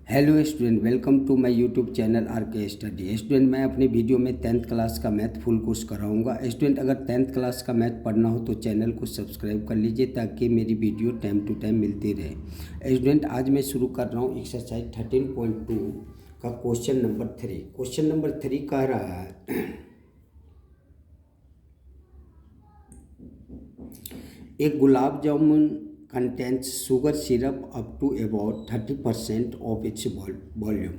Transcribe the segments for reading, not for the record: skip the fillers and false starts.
Hello student, welcome to my YouTube channel R K study. Student, मैं अपने video में 10th class का math full course कराऊंगा। Student, अगर 10th क्लास का मैथ पढ़ना हो तो चैनल को सब्सक्राइब कर लीजिए ताकि मेरी वीडियो टाइम टू टाइम मिलती रहे। स्टूडेंट, आज मैं शुरू कर रहा हूँ एक्सरसाइज 13.2 का क्वेश्चन नंबर 3। क्वेश्चन नंबर 3 कह रहा है एक gulab jamun contains sugar syrup up to about 30% of its volume.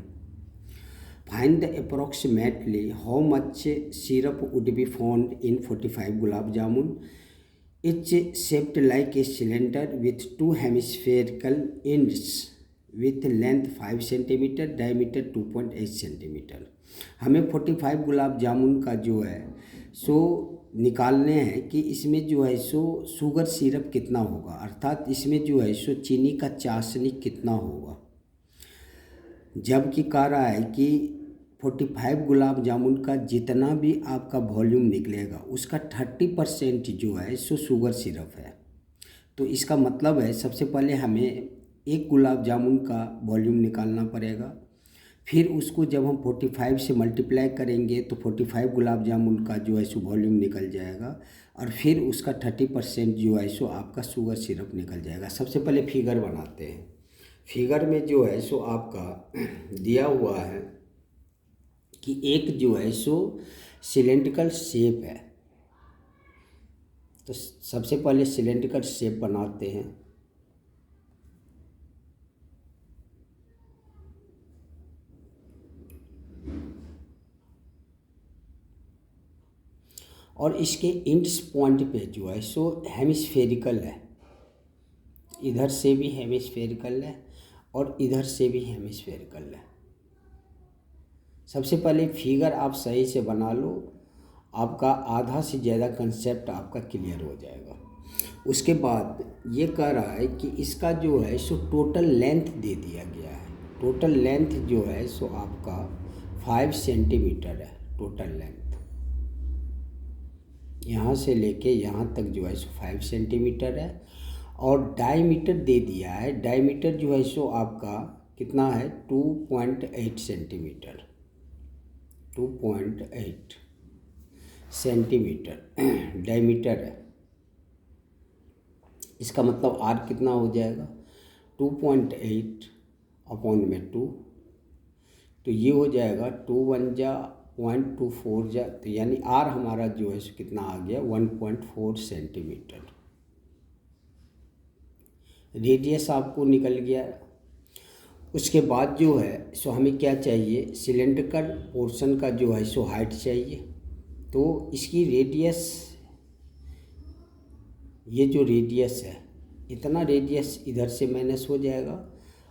Find the approximately how much syrup would be found in 45 gulab jamun. It's shaped like a cylinder with two hemispherical ends with length 5 cm, diameter 2.8 cm. हमें 45 गुलाब जामुन का जो है सो निकालने हैं कि इसमें जो है सो शुगर सिरप कितना होगा, अर्थात इसमें जो है सो चीनी का चाशनी कितना होगा। जबकि कह रहा है कि 45 गुलाब जामुन का जितना भी आपका वॉल्यूम निकलेगा उसका 30% जो है सो शुगर सिरप है। तो इसका मतलब है सबसे पहले हमें एक गुलाब जामुन का वॉल्यूम निकालना पड़ेगा, फिर उसको जब हम 45 से मल्टीप्लाई करेंगे तो 45 गुलाब जामुन का जो है सो वॉल्यूम निकल जाएगा और फिर उसका 30% जो है सो आपका शुगर सिरप निकल जाएगा। सबसे पहले फिगर बनाते हैं। फिगर में जो है सो आपका दिया हुआ है कि एक जो है सो सिलेंड्रिकल शेप है, तो सबसे पहले सिलेंड्रिकल शेप बनाते हैं। और इसके इंड्स पॉइंट पे जो है सो हेमिस्फेरिकल है, इधर से भी हेमिस्फेरिकल है और इधर से भी हेमिस्फेरिकल है। सबसे पहले फिगर आप सही से बना लो, आपका आधा से ज़्यादा कंसेप्ट आपका क्लियर हो जाएगा। उसके बाद ये कह रहा है कि इसका जो है सो टोटल लेंथ दे दिया गया है। टोटल लेंथ जो है सो आपका 5 सेंटीमीटर है। टोटल लेंथ यहाँ से लेके यहाँ तक जो है सो 5 सेंटीमीटर है और डायमीटर दे दिया है। डायमीटर जो है सो आपका कितना है 2.8 सेंटीमीटर। 2.8 सेंटीमीटर डायमीटर है। इसका मतलब आर कितना हो जाएगा 2.8 अपॉन में 2, तो ये हो जाएगा 2 1 जा 0.24 जा, तो यानी आर हमारा जो है कितना आ गया 1.4 सेंटीमीटर। रेडियस आपको निकल गया। उसके बाद जो है सो हमें क्या चाहिए, सिलेंड्रिकल पोर्शन का जो है सो हाइट चाहिए। तो इसकी रेडियस, ये जो रेडियस है इतना रेडियस इधर से माइनस हो जाएगा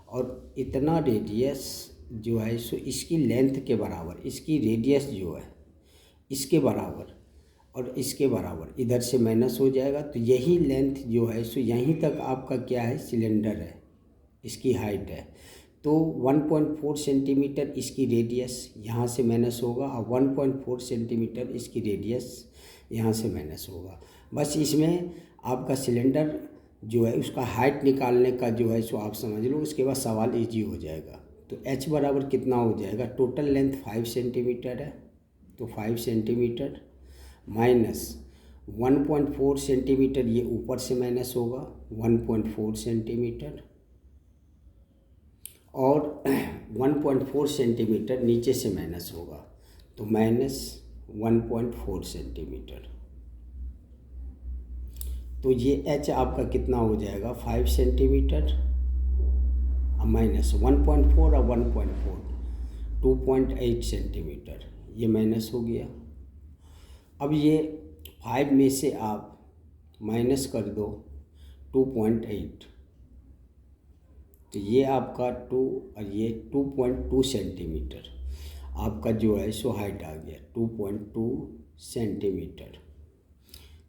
और इतना रेडियस जो है सो इसकी लेंथ के बराबर, इसकी रेडियस जो है इसके बराबर और इसके बराबर इधर से माइनस हो जाएगा। तो यही लेंथ जो है सो यहीं तक आपका क्या है सिलेंडर है, इसकी हाइट है। तो 1.4 सेंटीमीटर इसकी रेडियस यहाँ से माइनस होगा और 1.4 सेंटीमीटर इसकी रेडियस यहाँ से माइनस होगा। बस इसमें आपका सिलेंडर जो है उसका हाइट निकालने का जो है सो आप समझ लो, उसके बाद सवाल इजी हो जाएगा। तो h बराबर कितना हो जाएगा, टोटल लेंथ 5 सेंटीमीटर है तो 5 सेंटीमीटर माइनस 1.4 सेंटीमीटर, ये ऊपर से माइनस होगा 1.4 सेंटीमीटर और 1.4 सेंटीमीटर नीचे से माइनस होगा तो माइनस 1.4 सेंटीमीटर। तो ये h आपका कितना हो जाएगा 5 सेंटीमीटर माइनस 1.4 और 1.4 2.8 सेंटीमीटर, ये माइनस हो गया। अब ये 5 में से आप माइनस कर दो 2.8, तो ये आपका 2 और ये 2.2 सेंटीमीटर आपका जो है सो हाइट आ गया 2.2 सेंटीमीटर।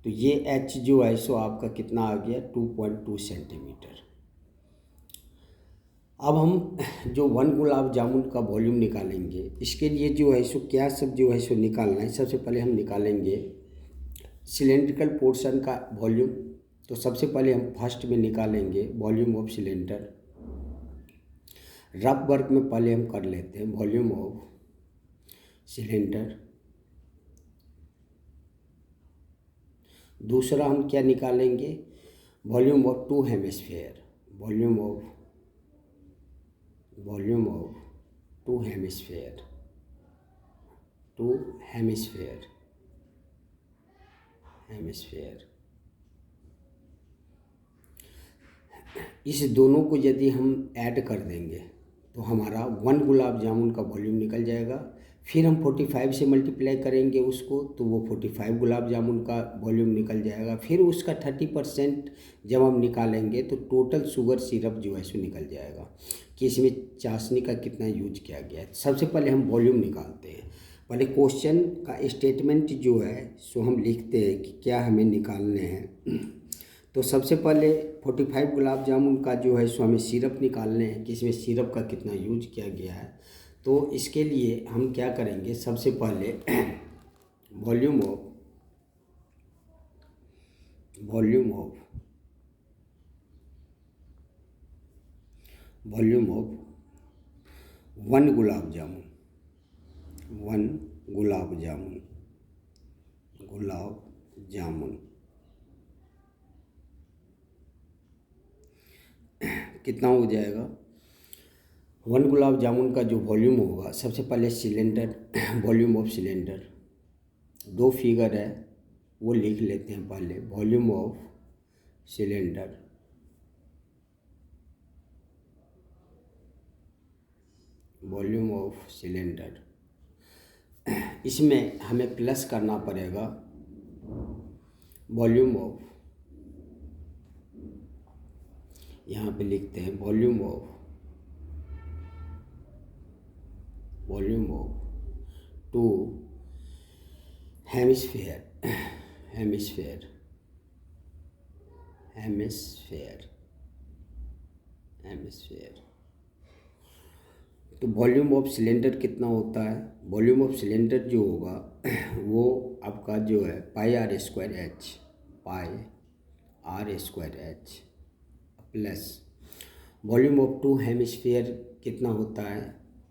तो ये h जो है सो आपका कितना आ गया 2.2 सेंटीमीटर। अब हम जो 1 गुलाब जामुन का वॉल्यूम निकालेंगे, इसके लिए जो है सो क्या सब जो है सो निकालना है। सबसे पहले हम निकालेंगे सिलेंड्रिकल पोर्शन का वॉल्यूम। तो सबसे पहले हम फर्स्ट में निकालेंगे volume of cylinder. Rough work में पहले हम कर लेते हैं वॉल्यूम ऑफ सिलेंडर। दूसरा हम क्या निकालेंगे, volume of two hemisphere, volume of two hemisphere, hemisphere. इस दोनों को यदि हम ऐड कर देंगे तो हमारा 1 गुलाब जामुन का वॉल्यूम निकल जाएगा। फिर हम 45 से मल्टीप्लाई करेंगे उसको तो वो 45 गुलाब जामुन का वॉल्यूम निकल जाएगा। फिर उसका 30% जब हम निकालेंगे तो टोटल शुगर सिरप जो है सो निकल जाएगा कि इसमें चाशनी का कितना यूज किया गया है। सबसे पहले हम वॉल्यूम निकालते हैं। पहले क्वेश्चन का स्टेटमेंट जो है सो हम लिखते हैं कि क्या हमें निकालने हैं। तो सबसे पहले 45 गुलाब जामुन का जो है सो हमें सिरप निकालने हैं कि इसमें सिरप का कितना यूज किया गया है। तो इसके लिए हम क्या करेंगे, सबसे पहले वॉल्यूम ऑफ 1 गुलाब जामुन कितना हो जाएगा। 1 गुलाब जामुन का जो वॉल्यूम होगा, सबसे पहले cylinder, volume of cylinder, 2 figure है वो लिख लेते हैं पहले। वॉल्यूम ऑफ सिलेंडर इसमें हमें प्लस करना पड़ेगा वॉल्यूम ऑफ, यहाँ पे लिखते हैं वॉल्यूम ऑफ टू हेमिस्फेयर। तो वॉल्यूम ऑफ सिलेंडर कितना होता है, वॉल्यूम ऑफ सिलेंडर जो होगा वो आपका जो है pi r square h plus volume of two hemisphere कितना होता है,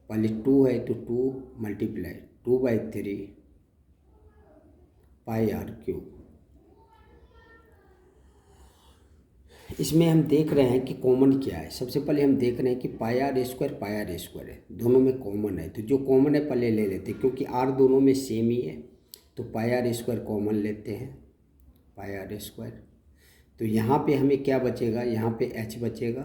पहले 2 है तो 2 मल्टीप्लाई 2/3 पाई आर क्यूब। इसमें हम देख रहे हैं कि कॉमन क्या है। सबसे पहले हम देख रहे हैं कि पाई आर स्क्वायर है, दोनों में कॉमन है। तो जो कॉमन है पहले ले लेते हैं, क्योंकि आर दोनों में सेम ही है। तो पाई आर स्क्वायर कॉमन लेते हैं, पाई आर स्क्वायर। तो यहाँ पे हमें क्या बचेगा, यहाँ पे एच बचेगा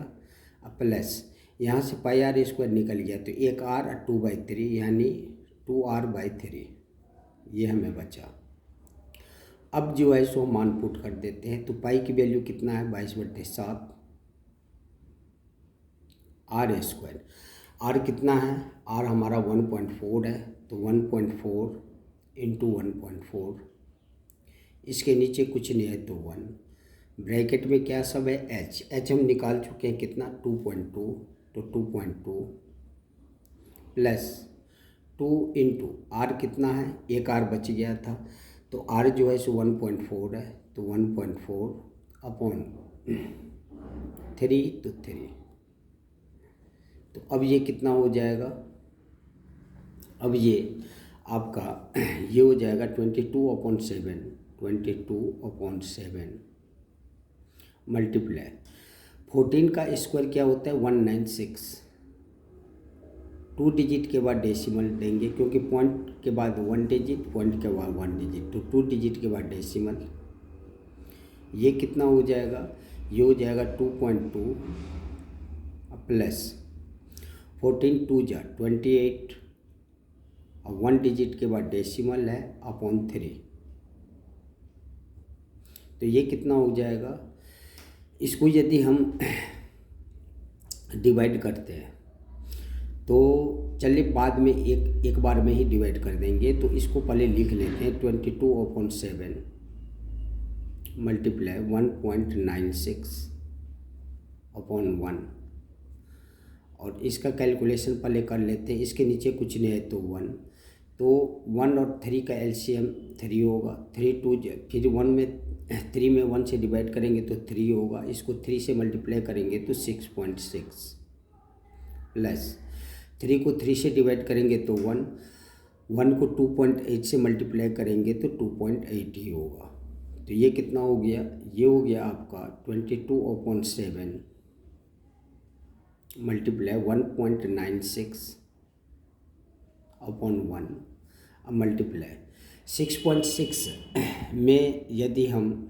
प्लस यहाँ से पाई आर स्क्वायर निकल गया तो 1 आर 2/3 यानी 2r/3 ये हमें बचा। अब जो है सो मान पुट कर देते हैं। तो पाई की वैल्यू कितना है 22/7 आर स्क्वायर। आर कितना है, आर हमारा 1.4 है तो 1.4 इंटू 1.4, इसके नीचे कुछ नहीं है तो 1, ब्रैकेट में क्या सब है एच हम निकाल चुके हैं कितना 2.2, तो 2.2 प्लस 2 इंटू आर कितना है 1 आर बच गया था तो आर जो है सो 1.4 है तो 1.4 अपॉन 3 तो 3। तो अब ये कितना हो जाएगा, अब ये आपका ये हो जाएगा 22/7 मल्टीप्लाई 14 का स्क्वायर क्या होता है 196। 2 डिजिट के बाद डेसिमल देंगे क्योंकि पॉइंट के बाद 1 डिजिट, पॉइंट के बाद 1 डिजिट, तो 2 डिजिट के बाद डेसिमल। ये कितना हो जाएगा, ये हो जाएगा 2.2 प्लस 14 2 जा 28 और 1 डिजिट के बाद डेसिमल है अपॉन 3। तो ये कितना हो जाएगा, इसको यदि हम डिवाइड करते हैं तो चलिए बाद में एक बार में ही डिवाइड कर देंगे। तो इसको पहले लिख लेते हैं 22/7 मल्टीप्लाई 1.96 अपॉन 1 और इसका कैलकुलेशन पहले कर लेते हैं। इसके नीचे कुछ नहीं है तो 1, तो 1 और 3 का एलसीएम 3 होगा। 3 2 फिर 1 में 3 में 1 से डिवाइड करेंगे तो 3 होगा। इसको 3 से मल्टीप्लाई करेंगे तो 6.6 प्लस 3 को 3 से डिवाइड करेंगे तो 1, 1 को 2.8 से मल्टीप्लाई करेंगे तो 2.8 ही होगा। तो ये कितना हो गया, ये हो गया आपका 22/7 मल्टीप्लाई 1.96/1। अब मल्टीप्लाई 6.6 में यदि हम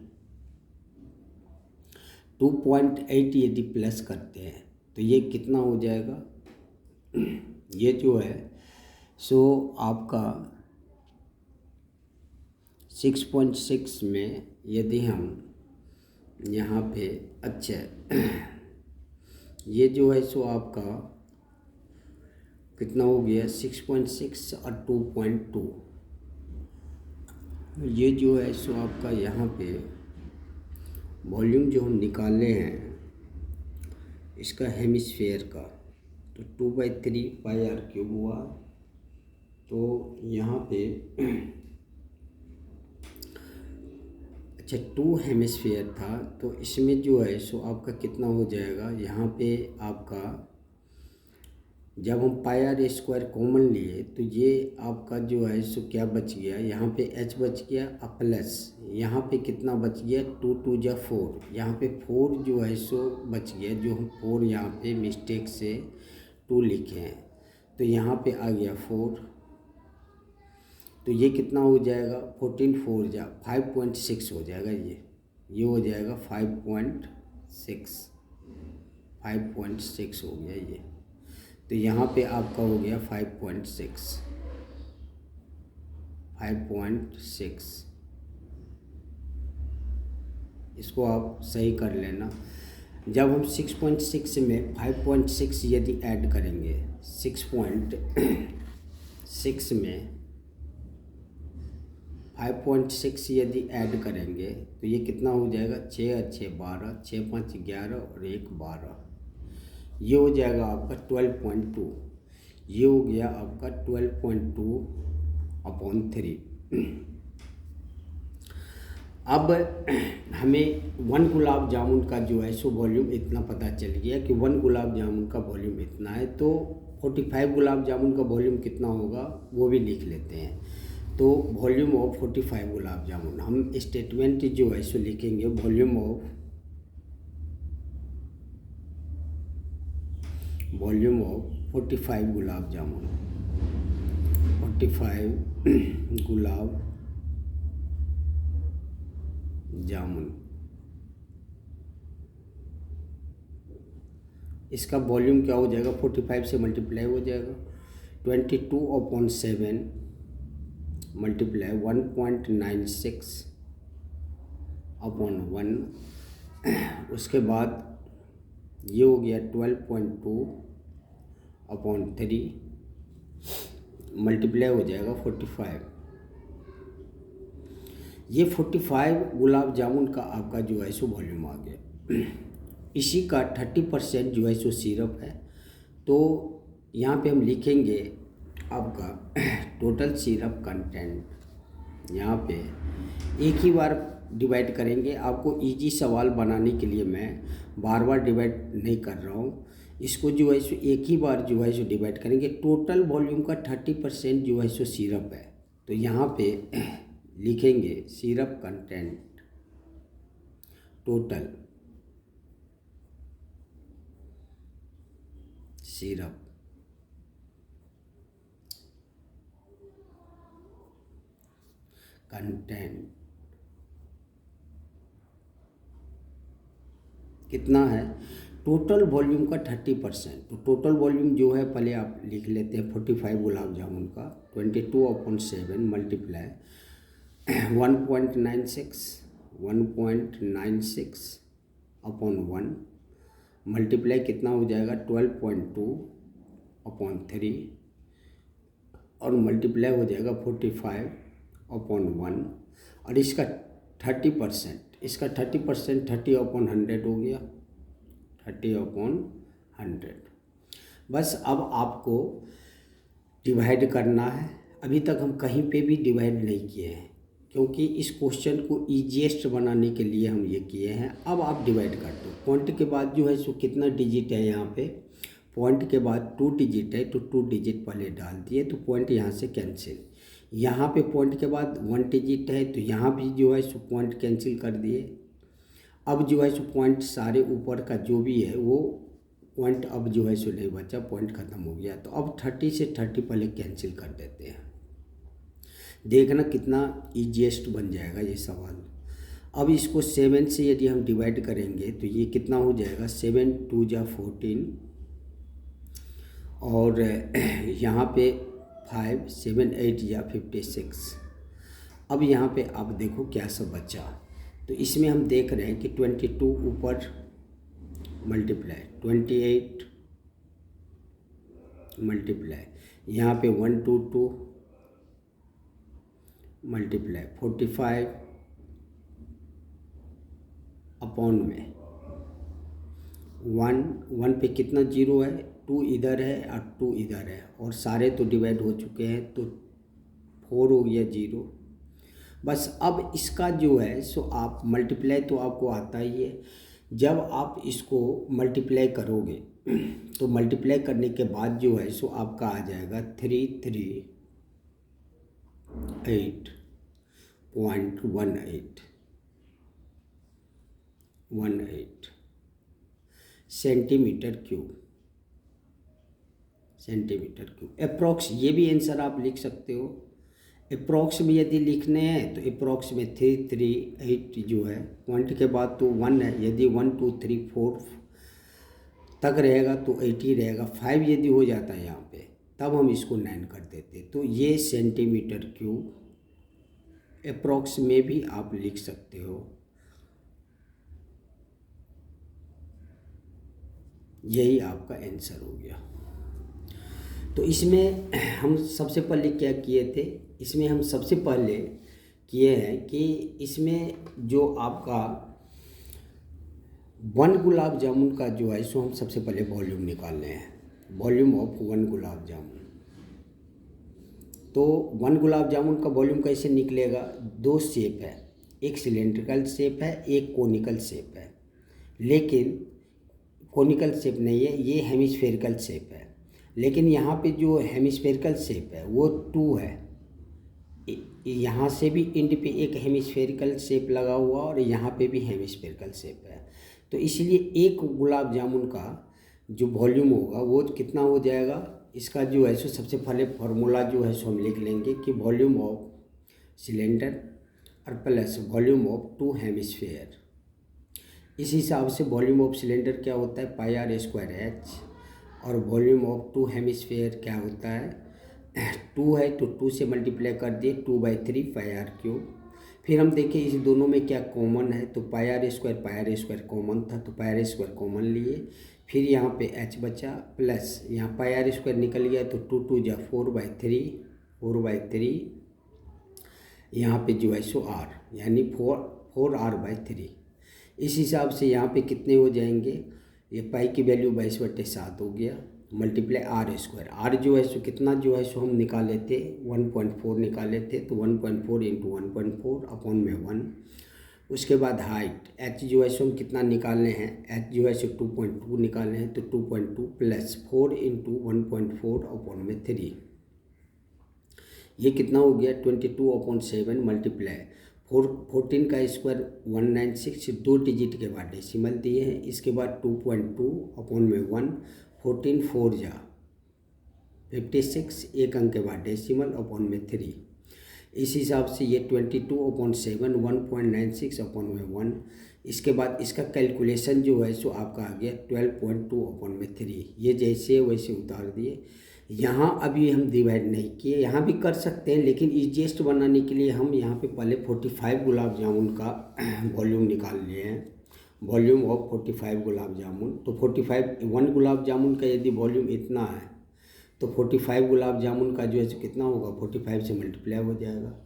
2.8 यदि प्लस करते हैं तो ये कितना हो जाएगा, ये जो है सो आपका 6.6 में यदि हम यहाँ पे अच्छा ये जो है सो आपका कितना हो गया 6.6 और 2.2, ये जो है सो आपका यहाँ पे वॉल्यूम जो हम निकाले हैं इसका हेमिस्फेयर का, तो 2/3 πr³ हुआ। तो यहाँ पे अच्छा 2 हेमिस्फेयर था, तो इसमें जो है सो आपका कितना हो जाएगा, यहाँ पे आपका जब हम πr² कॉमन लिए तो ये आपका जो है सो क्या बच गया, यहाँ पे h बच गया और प्लस यहाँ पे कितना बच गया 2 2 जा 4, यहाँ पे 4 जो है सो बच गया, जो हम 4 यहाँ पे मिस्टेक से 2 लिखे हैं, तो यहाँ पे आ गया 4। तो ये कितना हो जाएगा 14 4 जा 5.6 हो जाएगा, ये हो जाएगा 5.6 हो गया ये। तो यहाँ पे आपका हो गया 5.6। इसको आप सही कर लेना। जब हम 6.6 में 5.6 यदि ऐड करेंगे, 6.6 में 5.6 यदि ऐड करेंगे तो ये कितना हो जाएगा 6 और 6 12, 6 5 11 और 1 12, ये हो जाएगा आपका 12.2, ये हो गया आपका 12.2/3। अब हमें 1 गुलाब जामुन का जो है सो वॉल्यूम इतना पता चल गया कि 1 गुलाब जामुन का वॉल्यूम इतना है, तो 45 गुलाब जामुन का वॉल्यूम कितना होगा वो भी लिख लेते हैं। तो वॉल्यूम ऑफ 45 गुलाब जामुन, हम स्टेटमेंट जो है सो लिखेंगे वॉल्यूम ऑफ 45 गुलाब जामुन, 45 गुलाब जामुन, इसका वॉल्यूम क्या हो जाएगा 45 से मल्टीप्लाई हो जाएगा 22/7 मल्टीप्लाई 1.96/1, उसके बाद ये हो गया 12.2/3 मल्टीप्लाई हो जाएगा 45। ये 45 गुलाब जामुन का आपका जो है सो वॉल्यूम आ गया। इसी का 30% जो है सो सिरप है, तो यहाँ पे हम लिखेंगे आपका टोटल सिरप कंटेंट। यहाँ पे एक ही बार डिवाइड करेंगे, आपको इजी सवाल बनाने के लिए मैं बार बार डिवाइड नहीं कर रहा हूँ, इसको जो है सो एक ही बार जो है सो डिवाइड करेंगे। टोटल वॉल्यूम का 30% जो है सो सिरप है, तो यहाँ पे लिखेंगे syrup content total syrup content कितना है, टोटल वॉल्यूम का 30%। तो टोटल वॉल्यूम जो है पहले आप लिख लेते हैं 45 गुलाब जामुन का 22/7 मल्टीप्लाई 1.96/1 मल्टीप्लाई कितना हो जाएगा 12.2/3 और मल्टीप्लाई हो जाएगा 45/1 और इसका 30%, इसका 30% 30/100 हो गया 30/100। बस अब आपको डिवाइड करना है। अभी तक हम कहीं पे भी डिवाइड नहीं किए हैं, क्योंकि इस क्वेश्चन को ईजीएस्ट बनाने के लिए हम ये किए हैं। अब आप डिवाइड कर दो। क्वांट के बाद जो है सो कितना डिजिट है यहाँ पे पॉइंट के बाद 2 डिजिट है तो 2 डिजिट पहले डाल दिए तो पॉइंट यहाँ से कैंसिल। यहाँ पे पॉइंट के बाद 1 डिजिट है तो यहाँ भी जो है सो पॉइंट कैंसिल कर दिए। अब जो है सो पॉइंट सारे ऊपर का जो भी है वो पॉइंट अब जो है सो नहीं बचा, पॉइंट ख़त्म हो गया। तो अब 30 से 30 पहले कैंसिल कर देते हैं। देखना कितना ईजीएस्ट बन जाएगा ये सवाल। अब इसको 7 से यदि हम डिवाइड करेंगे तो ये कितना हो जाएगा, 7 2 जा 14 और यहाँ पे 5 7 8 या 56। अब यहाँ पे आप देखो क्या सब बचा। तो इसमें हम देख रहे हैं कि 22 ऊपर मल्टीप्लाई 28 मल्टीप्लाई यहाँ पे 122 मल्टीप्लाई 45 अपॉन में 1 पे कितना जीरो है, 2 इधर है और 2 इधर है और सारे तो डिवाइड हो चुके हैं तो 4 हो गया 0। बस अब इसका जो है सो आप मल्टीप्लाई तो आपको आता ही है। जब आप इसको मल्टीप्लाई करोगे तो मल्टीप्लाई करने के बाद जो है सो आपका आ जाएगा 338.18 सेंटीमीटर क्यूब। अप्रॉक्स ये भी आंसर आप लिख सकते हो। अप्रॉक्स में यदि लिखने हैं तो अप्रॉक्स में 338 जो है पॉइंट के बाद तो 1 है, यदि 1 2 3 4 तक रहेगा तो 80 रहेगा। 5 यदि हो जाता है यहाँ पे तब हम इसको 9 कर देते। तो ये सेंटीमीटर क्यूब अप्रॉक्स में भी आप लिख सकते हो। यही आपका आंसर हो गया। तो इसमें हम सबसे पहले क्या किए थे, इसमें हम सबसे पहले किए हैं कि इसमें जो आपका 1 गुलाब जामुन का जो है सो हम सबसे पहले वॉल्यूम निकालने हैं, वॉल्यूम ऑफ 1 गुलाब जामुन। तो 1 गुलाब जामुन का वॉल्यूम कैसे निकलेगा, 2 शेप है, एक सिलेंड्रिकल शेप है एक कोनिकल शेप है। लेकिन कोनिकल शेप नहीं है, ये हेमिस्फेरिकल शेप है। लेकिन यहाँ पे जो हेमिस्फेरिकल शेप है वो 2 है। यहाँ से भी इंड पे एक हेमिस्फेरिकल शेप लगा हुआ और यहाँ पे भी हेमिस्फेरिकल शेप है। तो इसलिए एक गुलाब जामुन का जो वॉल्यूम होगा वो कितना हो जाएगा, इसका जो है सो सबसे पहले फार्मूला जो है सो हम लिख लेंगे कि वॉल्यूम ऑफ सिलेंडर और प्लस वॉल्यूम ऑफ 2 हेमिस्फेयर। इस हिसाब से वॉल्यूम ऑफ सिलेंडर क्या होता है, पाई आर स्क्वायर एच, और वॉल्यूम ऑफ 2 हेमिस्फेयर क्या होता है, 2 है तो 2 से मल्टीप्लाई कर दिए 2/3 पाई आर क्यूब। फिर हम देखें इस दोनों में क्या कॉमन है, तो पाई आर स्क्वायर कॉमन था तो पाई आर स्क्वायर कॉमन लिए। फिर यहाँ पे h बचा प्लस यहाँ पाई आर स्क्वायर निकल गया तो 2 2 जा 4/3 यहाँ पे जो है सो r यानी 4r/3। इस हिसाब से यहाँ पे कितने हो जाएंगे, ये पाई की वैल्यू 22/7 हो गया मल्टीप्लाई आर स्क्वायर। आर जो है सो कितना जो है सो हम निकाले थे 1.4 निकाले थे तो 1.4 इंटू 1.4 अपॉन में 1। उसके बाद हाइट एच जो है सो हम कितना निकालने हैं, एच जो है सो 2.2 निकालने हैं तो 2.2 प्लस 4 इंटू 1.4 अपॉन में 3। ये कितना हो गया 22/7 मल्टीप्लाई 14 का स्क्वायर 196, 2 डिजिट के बाद डेसिमल दिए हैं। इसके बाद 2.2 अपॉन में 1, 14 4 जा 56, एक अंक के बाद डेसिमल अपॉन में 3। इस हिसाब से ये 22/7 1.96 अपॉन में 1। इसके बाद इसका कैलकुलेशन जो है सो आपका आ गया 12.2 अपॉन में 3। ये जैसे वैसे उतार दिए। यहाँ अभी हम डिवाइड नहीं किए, यहाँ भी कर सकते हैं लेकिन ईजीएस्ट बनाने के लिए हम यहाँ पे पहले 45 गुलाब जामुन का वॉल्यूम निकाल लिए हैं, वॉल्यूम ऑफ 45 गुलाब जामुन। तो 1 गुलाब जामुन का यदि वॉल्यूम इतना है तो 45 गुलाब जामुन का जो है कितना होगा, 45 से मल्टीप्लाई हो जाएगा।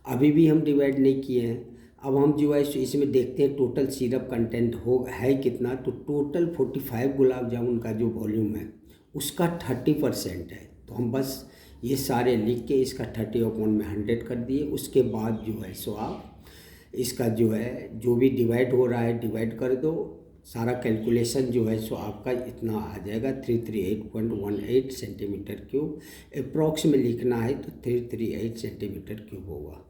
अभी भी हम डिवाइड नहीं किए हैं। अब हम जो है इसमें देखते हैं टोटल सिरप कंटेंट है कितना। तो टोटल 45 गुलाब जामुन का जो वॉल्यूम है उसका 30% है। तो हम बस ये सारे लिख के इसका 30/100 कर दिए। उसके बाद जो है सो आप इसका जो है जो भी डिवाइड हो रहा है डिवाइड कर दो सारा कैलकुलेशन जो है सो आपका इतना आ जाएगा 338.18 सेंटीमीटर क्यूब। अप्रॉक्स में लिखना है तो 338 सेंटीमीटर क्यूब होगा।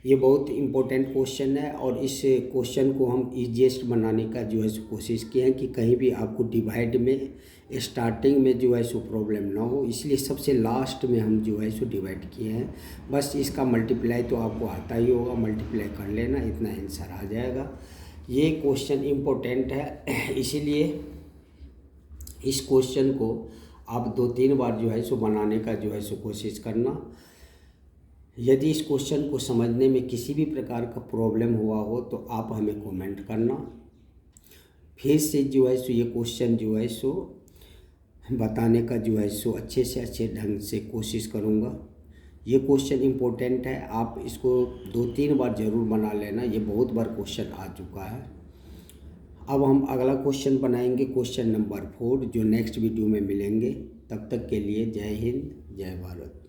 ये बहुत इम्पोर्टेंट क्वेश्चन है और इस क्वेश्चन को हम ईजीएस्ट बनाने का जो है सो कोशिश किए हैं कि कहीं भी आपको डिवाइड में स्टार्टिंग में जो है सो प्रॉब्लम ना हो, इसलिए सबसे लास्ट में हम जो है सो डिवाइड किए हैं। बस इसका मल्टीप्लाई तो आपको आता ही होगा, मल्टीप्लाई कर लेना, इतना आंसर आ जाएगा। ये क्वेश्चन इम्पोर्टेंट है, इसीलिए इस क्वेश्चन को आप 2-3 बार जो है सो बनाने का जो है सो कोशिश करना। यदि इस क्वेश्चन को समझने में किसी भी प्रकार का प्रॉब्लम हुआ हो तो आप हमें कमेंट करना। फिर से जो है सो ये क्वेश्चन जो है सो बताने का जो है सो अच्छे से अच्छे ढंग से कोशिश करूँगा। ये क्वेश्चन इम्पोर्टेंट है, आप इसको 2-3 बार ज़रूर बना लेना। ये बहुत बार क्वेश्चन आ चुका है। अब हम अगला क्वेश्चन बनाएंगे, क्वेश्चन नंबर 4, जो नेक्स्ट वीडियो में मिलेंगे। तब तक के लिए जय हिंद, जय भारत।